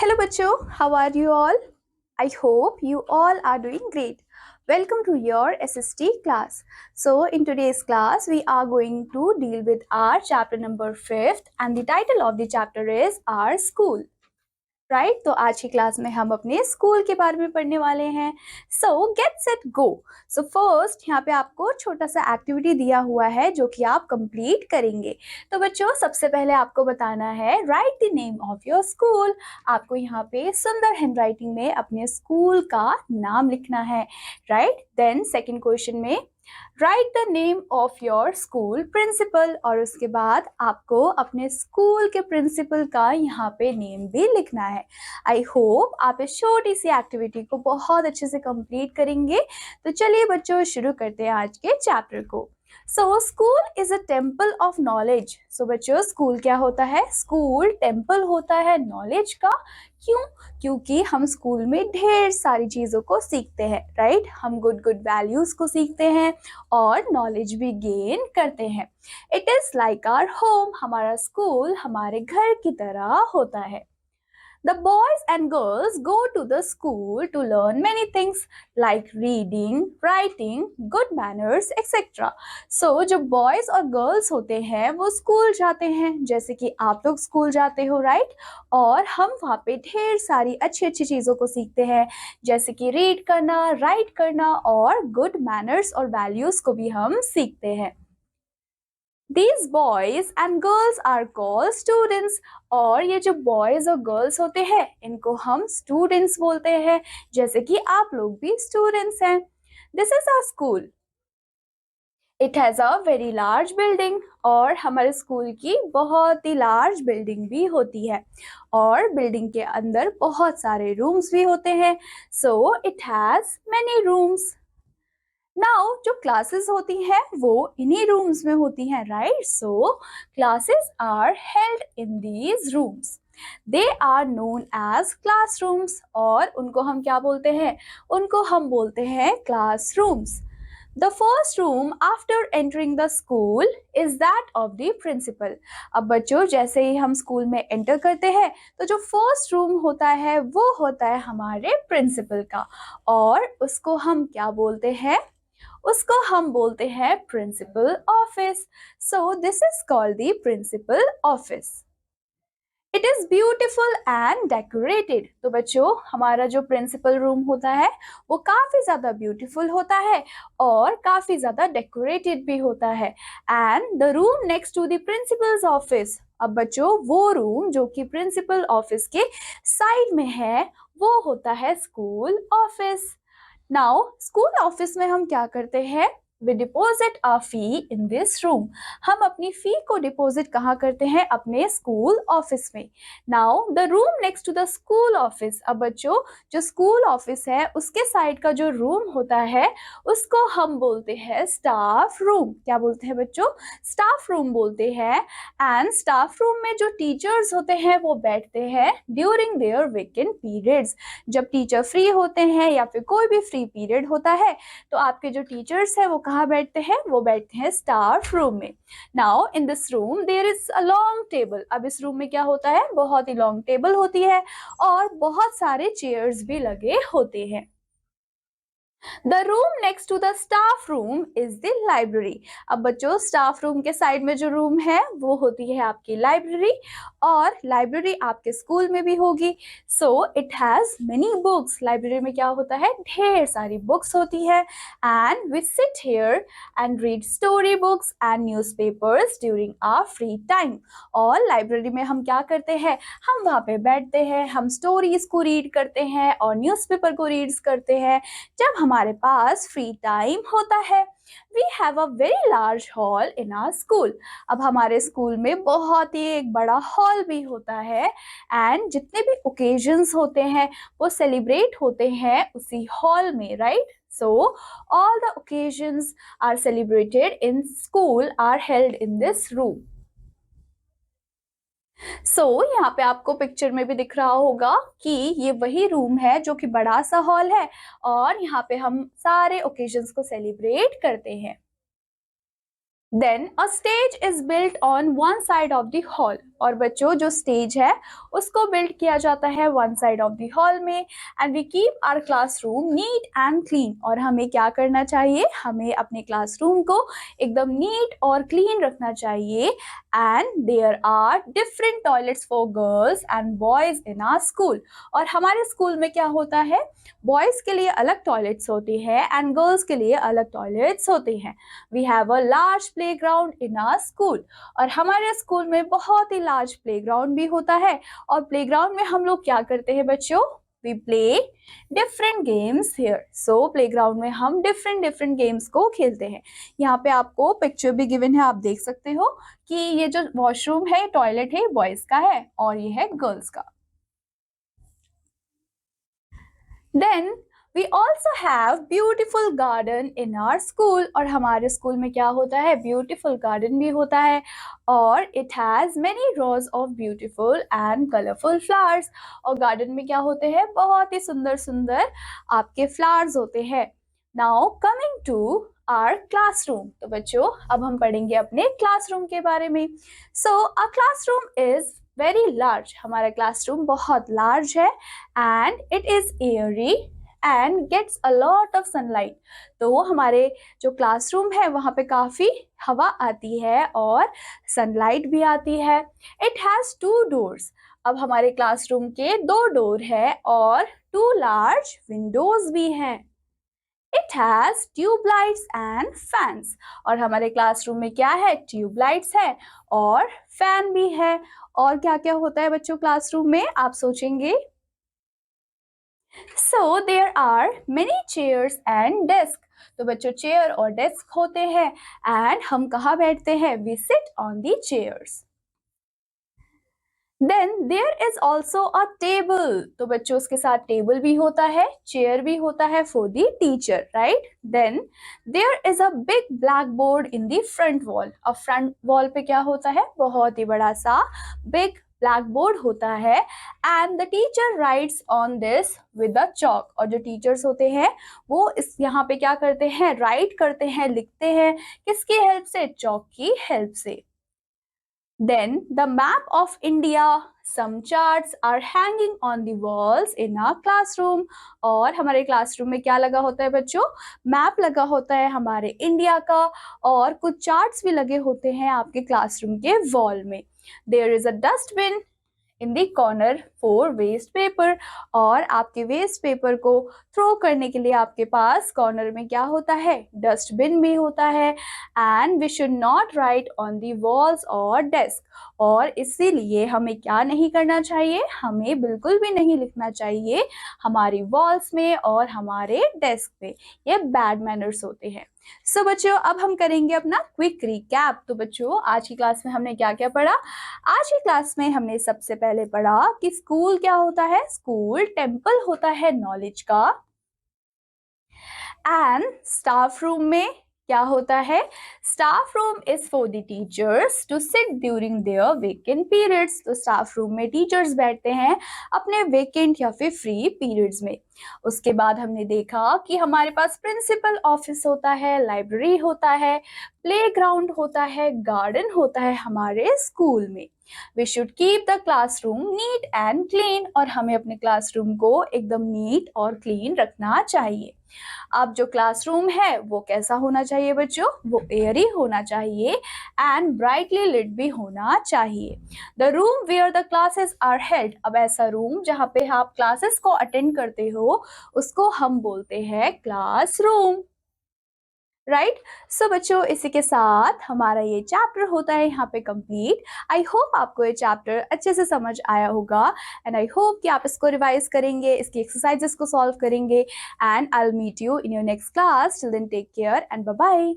Hello बच्चों, how are you all? I hope you all are doing great. Welcome to your SST class. So in today's class, we are going to deal with our chapter number 5th and the title of the chapter is Our School. Right तो आज की class में हम अपने school के बारे में पढ़ने वाले हैं. सो get set go. So first यहाँ पे आपको छोटा सा एक्टिविटी दिया हुआ है जो कि आप कंप्लीट करेंगे. तो बच्चों सबसे पहले आपको बताना है right the name of your school. आपको यहाँ पे सुंदर हैंडराइटिंग में अपने स्कूल का नाम लिखना है. राइट देन सेकंड क्वेश्चन में write the name of your school principal और उसके बाद आपको अपने स्कूल के प्रिंसिपल का यहाँ पे नेम भी लिखना है. आई होप आप इस छोटी सी एक्टिविटी को बहुत अच्छे से कंप्लीट करेंगे. तो चलिए बच्चों शुरू करते हैं आज के चैप्टर को. So school is a temple of knowledge. So बच्चों स्कूल क्या होता है? स्कूल टेम्पल होता है नॉलेज का. क्यों? क्योंकि हम स्कूल में ढेर सारी चीज़ों को सीखते हैं. राइट हम गुड वैल्यूज को सीखते हैं और नॉलेज भी गेन करते हैं. It is like our home. हमारा स्कूल हमारे घर की तरह होता है. The boys and girls go to the school to learn many things like reading, writing, good manners, etc. So जो boys और girls होते हैं वो स्कूल जाते हैं जैसे कि आप लोग स्कूल जाते हो राइट. और हम वहाँ पे ढेर सारी अच्छी अच्छी चीज़ों को सीखते हैं जैसे कि रीड करना, राइट करना और गुड मैनर्स और वैल्यूज़ को भी हम सीखते हैं. These boys and girls are called students. और ये जो boys और girls होते हैं इनको हम students बोलते हैं जैसे कि आप लोग भी students हैं. This is our school. It has a very large building. और हमारे स्कूल की बहुत ही लार्ज बिल्डिंग भी होती है और बिल्डिंग के अंदर बहुत सारे रूम्स भी होते हैं. So it has many rooms. Now जो क्लासेस होती हैं वो इन्हीं रूम्स में होती हैं right. So classes are held in these rooms. They are known as classrooms. और उनको हम क्या बोलते हैं? उनको हम बोलते हैं classrooms. The first room after entering the school is that of the principal. अब बच्चों जैसे ही हम स्कूल में एंटर करते हैं तो जो फर्स्ट रूम होता है वो होता है हमारे प्रिंसिपल का और उसको हम क्या बोलते हैं? उसको हम बोलते हैं principal office. So this is called the principal office. It is beautiful and decorated. तो बच्चों हमारा जो प्रिंसिपल रूम होता है वो काफी ज्यादा ब्यूटीफुल होता है और काफी ज्यादा डेकोरेटेड भी होता है. And the room next to the principal's office. अब बच्चों वो रूम जो कि प्रिंसिपल ऑफिस के साइड में है वो होता है school office. Now school office में हम क्या करते हैं? We deposit our fee in this room. हम अपनी फी को डिपॉजिट कहाँ करते हैं? अपने स्कूल ऑफिस में. Now the room next to the school office. अब बच्चों जो स्कूल ऑफिस है उसके साइड का जो रूम होता है उसको हम बोलते हैं स्टाफ रूम. क्या बोलते हैं बच्चों? स्टाफ रूम बोलते हैं. एंड स्टाफ रूम में जो टीचर्स होते हैं वो बैठते हैं ड्यूरिंग देयर वेकेंट पीरियड्स. जब टीचर फ्री होते हैं या फिर कोई भी फ्री पीरियड होता है तो आपके जो टीचर्स हैं वो कहाँ बैठते हैं? वो बैठते हैं स्टाफ रूम में. Now in this room there is a long table. अब इस रूम में क्या होता है? बहुत ही लॉन्ग टेबल होती है और बहुत सारे चेयर्स भी लगे होते हैं. The room next to the staff room is the library. अब बच्चों स्टाफ रूम के साइड में जो रूम है वो होती है आपकी लाइब्रेरी और लाइब्रेरी आपके स्कूल में भी होगी. So it has many books. Library में क्या होता है? ढेर सारी बुक्स होती है. And we sit here and read story books and newspapers during our free time. और लाइब्रेरी में हम क्या करते हैं? हम वहाँ पे बैठते हैं, हम स्टोरीज को रीड करते हैं और न्यूज़पेपर को रीड करते हैं जब हमारे पास फ्री टाइम होता है. We have a very large hall in our school. अब हमारे स्कूल में बहुत ही एक बड़ा हॉल भी होता है एंड जितने भी ओकेजन्स होते हैं वो सेलिब्रेट होते हैं उसी हॉल में right. So all the occasions are celebrated in school are held in this room. यहाँ पे आपको पिक्चर में भी दिख रहा होगा कि ये वही रूम है जो कि बड़ा सा हॉल है और यहाँ पे हम सारे ओकेजन्स को सेलिब्रेट करते हैं. Then a stage is built on one side of the hall. और बच्चों जो स्टेज है उसको बिल्ड किया जाता है one side of the hall में, and we keep our classroom neat and clean. और हमें क्या करना चाहिए, हमें अपने क्लासरूम को एकदम नीट और क्लीन रखना चाहिए। And there are different toilets for girls and boys in our school. और हमारे स्कूल में क्या होता है, बॉयज के लिए अलग टॉयलेट्स होती है एंड गर्ल्स के लिए अलग टॉयलेट्स होते हैं। We have a large playground in our school. और हमारे स्कूल में बहुत ही लार्ज प्लेग्राउंड भी होता है। और प्लेग्राउंड में हम लोग क्या करते हैं बच्चों, we play different games here. So playground में हम डिफरेंट गेम्स को खेलते हैं। यहाँ पे आपको पिक्चर भी गिवन है, आप देख सकते हो कि ये जो वॉशरूम है, टॉयलेट है, बॉयज का है और ये है गर्ल्स का। Then we also have beautiful garden in our school। और हमारे स्कूल में क्या होता है, beautiful garden भी होता है और it has many rows of beautiful and colorful flowers। और garden में क्या होते हैं, बहुत ही सुंदर सुंदर आपके flowers होते हैं। Now coming to our classroom। तो बच्चों अब हम पढ़ेंगे अपने classroom के बारे में। So our classroom is very large। हमारा classroom बहुत large है and it is airy and gets a lot of sunlight। तो हमारे जो क्लासरूम है वहाँ पे काफ़ी हवा आती है और सनलाइट भी आती है। It has two doors। अब हमारे क्लासरूम के 2 डोर है और 2 large windows भी हैं। It has tube lights and fans। और हमारे क्लासरूम में क्या है, ट्यूब लाइट्स है और फैन भी है। और क्या क्या होता है बच्चों क्लासरूम में, आप सोचेंगे। So there are many chairs and desks। तो बच्चों चेयर और डेस्क होते हैं एंड हम कहाँ बैठते हैं, we sit on the chairs। Then there is also a table। तो बच्चों उसके साथ टेबल भी होता है, चेयर भी होता है for the teacher, right? Then there is a big blackboard in the front wall। अब फ्रंट वॉल पे क्या होता है, बहुत ही बड़ा सा big ब्लैकबोर्ड होता है and the teacher rights on this with the chalk. और जो टीचर्स होते हैं वो इस यहाँ पे क्या करते हैं, राइट करते हैं, लिखते हैं, किसकी हेल्प से, चॉक की हेल्प से। Then the map of India, some charts are hanging on the walls in our classroom। और हमारे क्लासरूम में क्या लगा होता है बच्चों, मैप लगा होता है हमारे इंडिया का और कुछ चार्ट्स भी लगे होते हैं आपके क्लासरूम के वॉल में। There is a dustbin in the corner for waste paper. और आपके वेस्ट पेपर को थ्रो करने के लिए आपके पास कॉर्नर में क्या होता है, डस्टबिन भी होता है। And we should not write on the walls और डेस्क। और इसीलिए हमें क्या नहीं करना चाहिए, हमें बिल्कुल भी नहीं लिखना चाहिए हमारी वॉल्स में और हमारे डेस्क पे, ये बैड मैनर्स होते हैं। सो बच्चों अब हम करेंगे अपना क्विक रिकैप। तो बच्चों आज की क्लास में हमने क्या क्या पढ़ा, आज की क्लास में हमने सबसे पहले पढ़ा कि स्कूल क्या होता है, स्कूल टेम्पल होता है नॉलेज का। एंड स्टाफ रूम में क्या होता है, staff room is for the teachers to sit during their vacant periods. तो स्टाफ रूम में टीचर्स बैठते हैं अपने वेकेंट या फिर फ्री पीरियड्स में। उसके बाद हमने देखा कि हमारे पास प्रिंसिपल ऑफिस होता है, लाइब्रेरी होता है, प्लेग्राउंड होता है, गार्डन होता है हमारे स्कूल में। We should keep the classroom neat and clean. और हमें अपने क्लासरूम को एकदम नीट और क्लीन रखना चाहिए। अब जो क्लासरूम है वो कैसा होना चाहिए बच्चों, वो एयरी होना चाहिए एंड ब्राइटली लिट भी होना चाहिए। The room where the classes are held. अब ऐसा रूम जहाँ पे आप क्लासेस को अटेंड करते हो उसको हम बोलते हैं क्लासरूम, राइट। सो बच्चों इसी के साथ हमारा ये चैप्टर होता है यहाँ पे कंप्लीट। आई होप आपको ये चैप्टर अच्छे से समझ आया होगा एंड आई होप कि आप इसको रिवाइज करेंगे, इसकी एक्सरसाइजेस को सॉल्व करेंगे and I will meet you in your next class. Till then take care and bye bye.